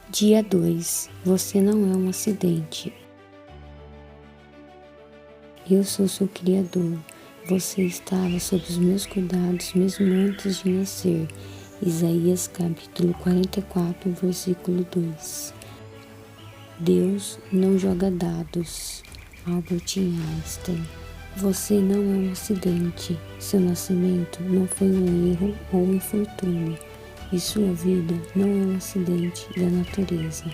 Dia 2. Você não é um acidente. Eu sou seu Criador. Você estava sob os meus cuidados mesmo antes de nascer. Isaías capítulo 44, versículo 2. Deus não joga dados. Albert Einstein. Você não é um acidente. Seu nascimento não foi um erro ou um infortúnio. E sua vida não é um acidente da natureza.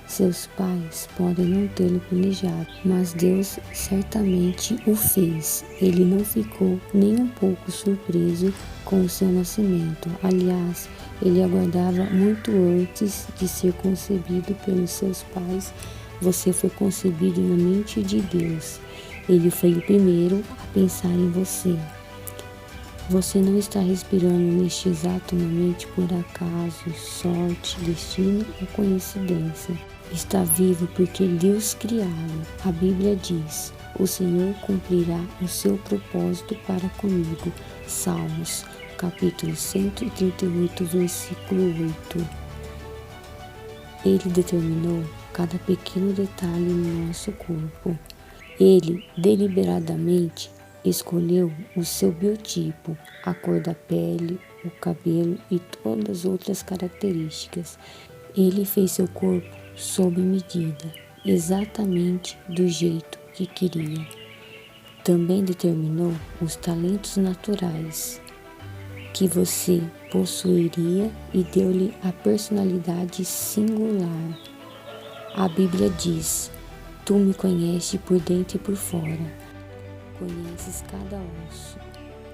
Seus pais podem não tê-lo planejado, mas Deus certamente o fez. Ele não ficou nem um pouco surpreso com o seu nascimento. Aliás, ele aguardava muito antes de ser concebido pelos seus pais. Você foi concebido na mente de Deus. Ele foi o primeiro a pensar em você. Você não está respirando neste exato momento por acaso, sorte, destino ou coincidência. Está vivo porque Deus criá-lo. A Bíblia diz: o Senhor cumprirá o seu propósito para comigo. Salmos, capítulo 138, versículo 8. Ele determinou cada pequeno detalhe no nosso corpo. Ele deliberadamente escolheu o seu biotipo, a cor da pele, o cabelo e todas as outras características. Ele fez seu corpo sob medida, exatamente do jeito que queria. Também determinou os talentos naturais que você possuiria e deu-lhe a personalidade singular. A Bíblia diz: tu me conheces por dentro e por fora. Conheces cada osso,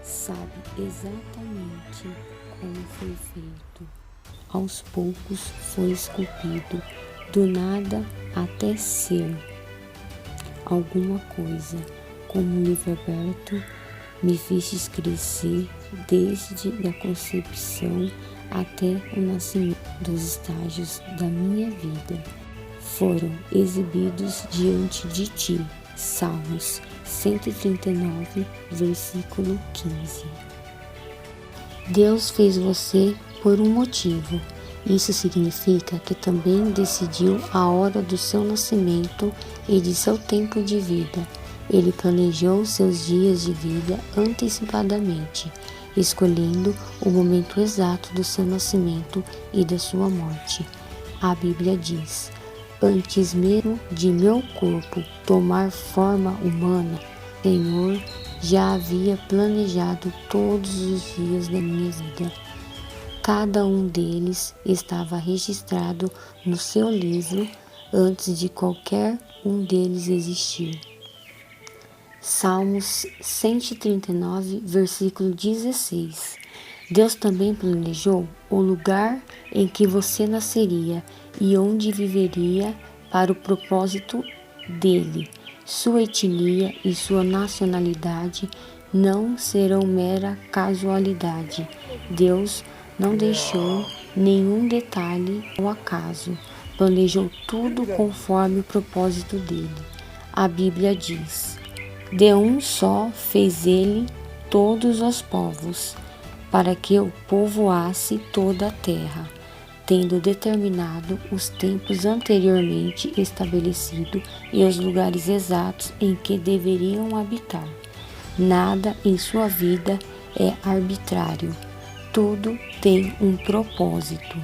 sabe exatamente como foi feito. Aos poucos foi esculpido, do nada até ser alguma coisa. Como um livro aberto, me fistes crescer desde a concepção até o nascimento dos estágios da minha vida. Foram exibidos diante de ti. Salmos 139, versículo 15. Deus fez você por um motivo. Isso significa que também decidiu a hora do seu nascimento e de seu tempo de vida. Ele planejou seus dias de vida antecipadamente, escolhendo o momento exato do seu nascimento e da sua morte. A Bíblia diz: antes mesmo de meu corpo tomar forma humana, o Senhor já havia planejado todos os dias da minha vida. Cada um deles estava registrado no seu livro antes de qualquer um deles existir. Salmos 139, versículo 16. Deus também planejou o lugar em que você nasceria e onde viveria para o propósito dele. Sua etnia e sua nacionalidade não serão mera casualidade. Deus não deixou nenhum detalhe ao acaso. Planejou tudo conforme o propósito dele. A Bíblia diz: de um só fez ele todos os povos, para que eu povoasse toda a terra, tendo determinado os tempos anteriormente estabelecidos e os lugares exatos em que deveriam habitar. Nada em sua vida é arbitrário, tudo tem um propósito.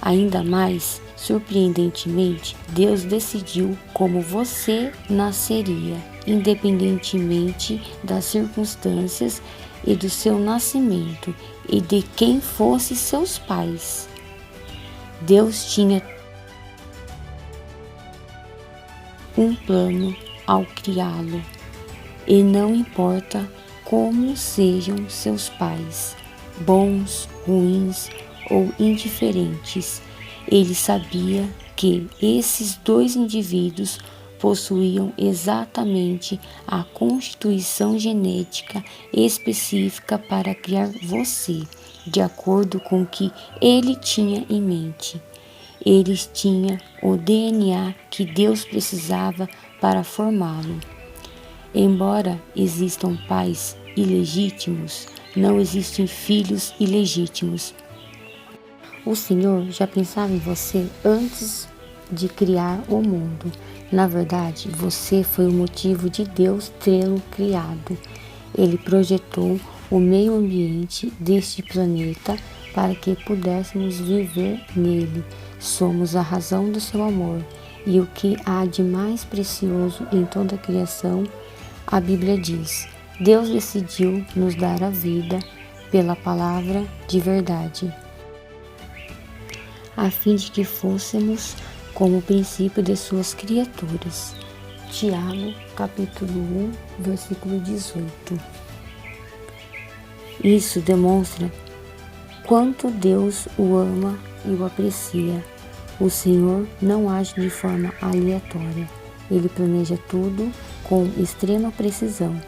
Ainda mais, surpreendentemente, Deus decidiu como você nasceria, independentemente das circunstâncias e do seu nascimento e de quem fossem seus pais. Deus tinha um plano ao criá-lo, e não importa como sejam seus pais, bons, ruins ou indiferentes, ele sabia que esses dois indivíduos possuíam exatamente a constituição genética específica para criar você, de acordo com o que ele tinha em mente. Eles tinham o DNA que Deus precisava para formá-lo. Embora existam pais ilegítimos, não existem filhos ilegítimos. O Senhor já pensava em você antes de criar o mundo. Na verdade, você foi o motivo de Deus tê-lo criado. Ele projetou o meio ambiente deste planeta para que pudéssemos viver nele. Somos a razão do seu amor e o que há de mais precioso em toda a criação. A Bíblia diz: Deus decidiu nos dar a vida pela palavra de verdade, a fim de que fôssemos como o princípio de suas criaturas. Tiago, capítulo 1, versículo 18. Isso demonstra quanto Deus o ama e o aprecia. O Senhor não age de forma aleatória. Ele planeja tudo com extrema precisão.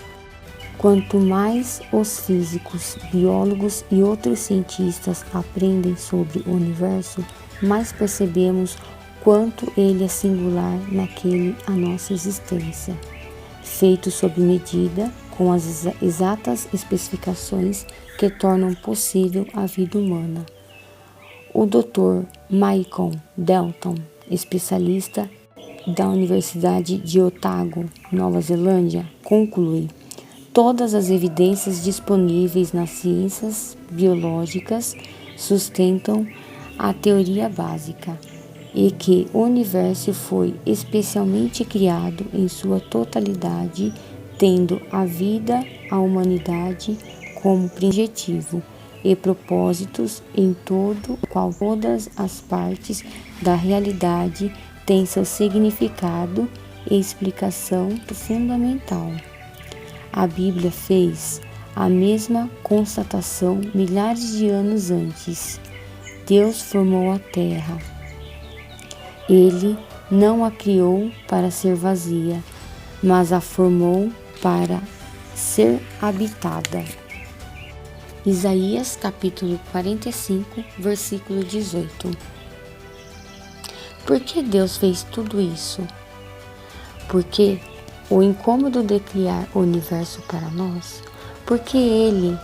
Quanto mais os físicos, biólogos e outros cientistas aprendem sobre o universo, mais percebemos quanto ele é singular naquele a nossa existência. Feito sob medida, com as exatas especificações que tornam possível a vida humana. O Dr. Michael Dalton, especialista da Universidade de Otago, Nova Zelândia, conclui: todas as evidências disponíveis nas ciências biológicas sustentam a teoria básica e que o universo foi especialmente criado em sua totalidade, tendo a vida, a humanidade como objetivo e propósitos em todo o qual todas as partes da realidade têm seu significado e explicação fundamental. A Bíblia fez a mesma constatação milhares de anos antes. Deus formou a terra. Ele não a criou para ser vazia, mas a formou para ser habitada. Isaías capítulo 45, versículo 18. Por que Deus fez tudo isso? Porque o incômodo de criar o universo para nós, porque Ele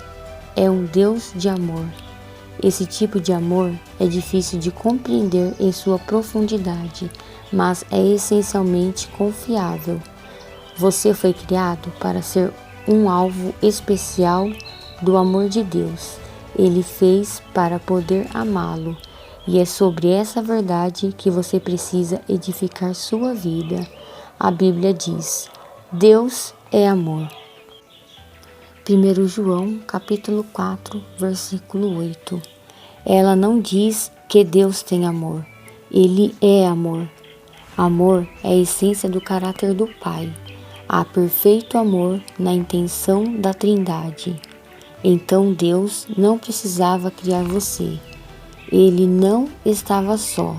é um Deus de amor. Esse tipo de amor é difícil de compreender em sua profundidade, mas é essencialmente confiável. Você foi criado para ser um alvo especial do amor de Deus. Ele fez para poder amá-lo, e é sobre essa verdade que você precisa edificar sua vida. A Bíblia diz: Deus é amor. 1 João, capítulo 4, versículo 8. Ela não diz que Deus tem amor. Ele é amor. Amor é a essência do caráter do Pai. Há perfeito amor na intenção da Trindade. Então Deus não precisava criar você. Ele não estava só,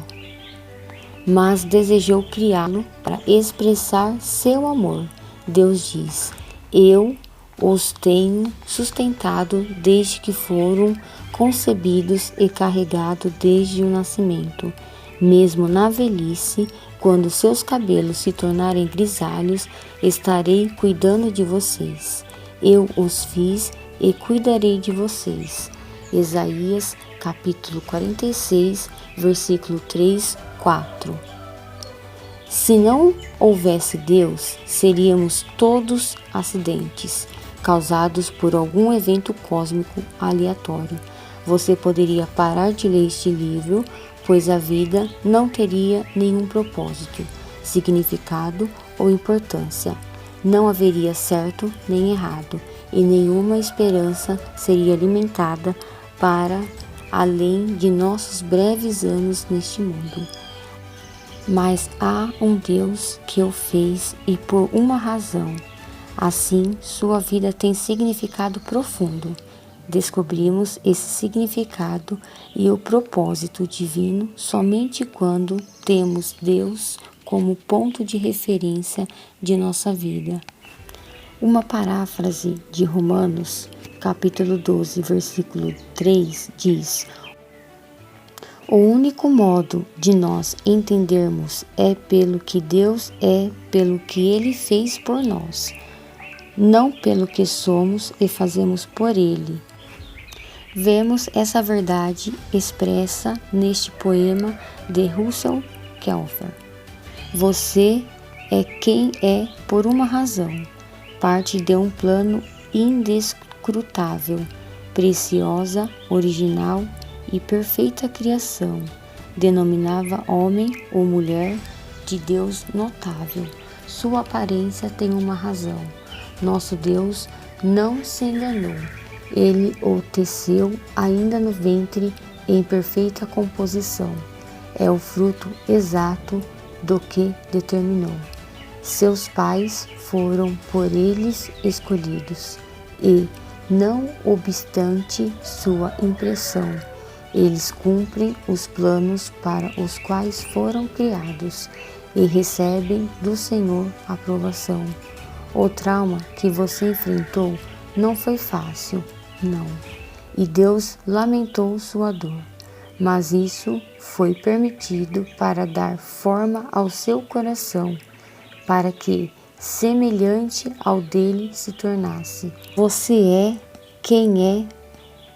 mas desejou criá-lo para expressar seu amor. Deus diz: Eu os tenho sustentado desde que foram concebidos e carregados desde o nascimento. Mesmo na velhice, quando seus cabelos se tornarem grisalhos, estarei cuidando de vocês. Eu os fiz e cuidarei de vocês. Isaías, capítulo 46, versículo 3, 4. Se não houvesse Deus, seríamos todos acidentes, causados por algum evento cósmico aleatório. Você poderia parar de ler este livro, pois a vida não teria nenhum propósito, significado ou importância. Não haveria certo nem errado, e nenhuma esperança seria alimentada para além de nossos breves anos neste mundo. Mas há um Deus que o fez e por uma razão. Assim, sua vida tem significado profundo. Descobrimos esse significado e o propósito divino somente quando temos Deus como ponto de referência de nossa vida. Uma paráfrase de Romanos, capítulo 12, versículo 3, diz: o único modo de nós entendermos é pelo que Deus é, pelo que Ele fez por nós, não pelo que somos e fazemos por Ele. Vemos essa verdade expressa neste poema de Russell Kelfer. Você é quem é por uma razão, parte de um plano indescrutável, preciosa, original e perfeita criação, denominava homem ou mulher de Deus notável. Sua aparência tem uma razão. Nosso Deus não se enganou. Ele o teceu ainda no ventre em perfeita composição. É o fruto exato do que determinou. Seus pais foram por eles escolhidos e, não obstante sua impressão, eles cumprem os planos para os quais foram criados e recebem do Senhor aprovação. O trauma que você enfrentou não foi fácil, não. E Deus lamentou sua dor, mas isso foi permitido para dar forma ao seu coração, para que semelhante ao dele se tornasse. Você é quem é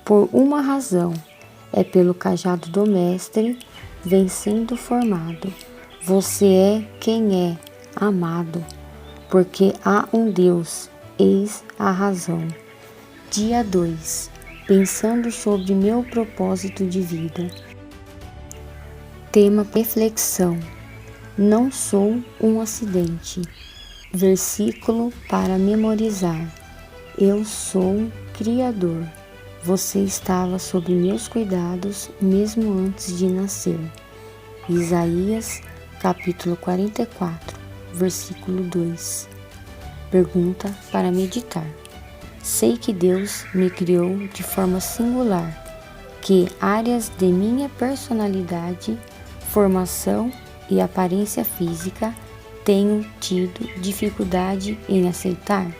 por uma razão. É pelo cajado do mestre vem sendo formado. Você é quem é amado, porque há um Deus, eis a razão. Dia 2. Pensando sobre meu propósito de vida. Tema reflexão. Não sou um acidente. Versículo para memorizar. Eu sou Criador. Você estava sob meus cuidados mesmo antes de nascer. Isaías, capítulo 44, versículo 2. Pergunta para meditar. Sei que Deus me criou de forma singular, que áreas de minha personalidade, formação e aparência física tenho tido dificuldade em aceitar?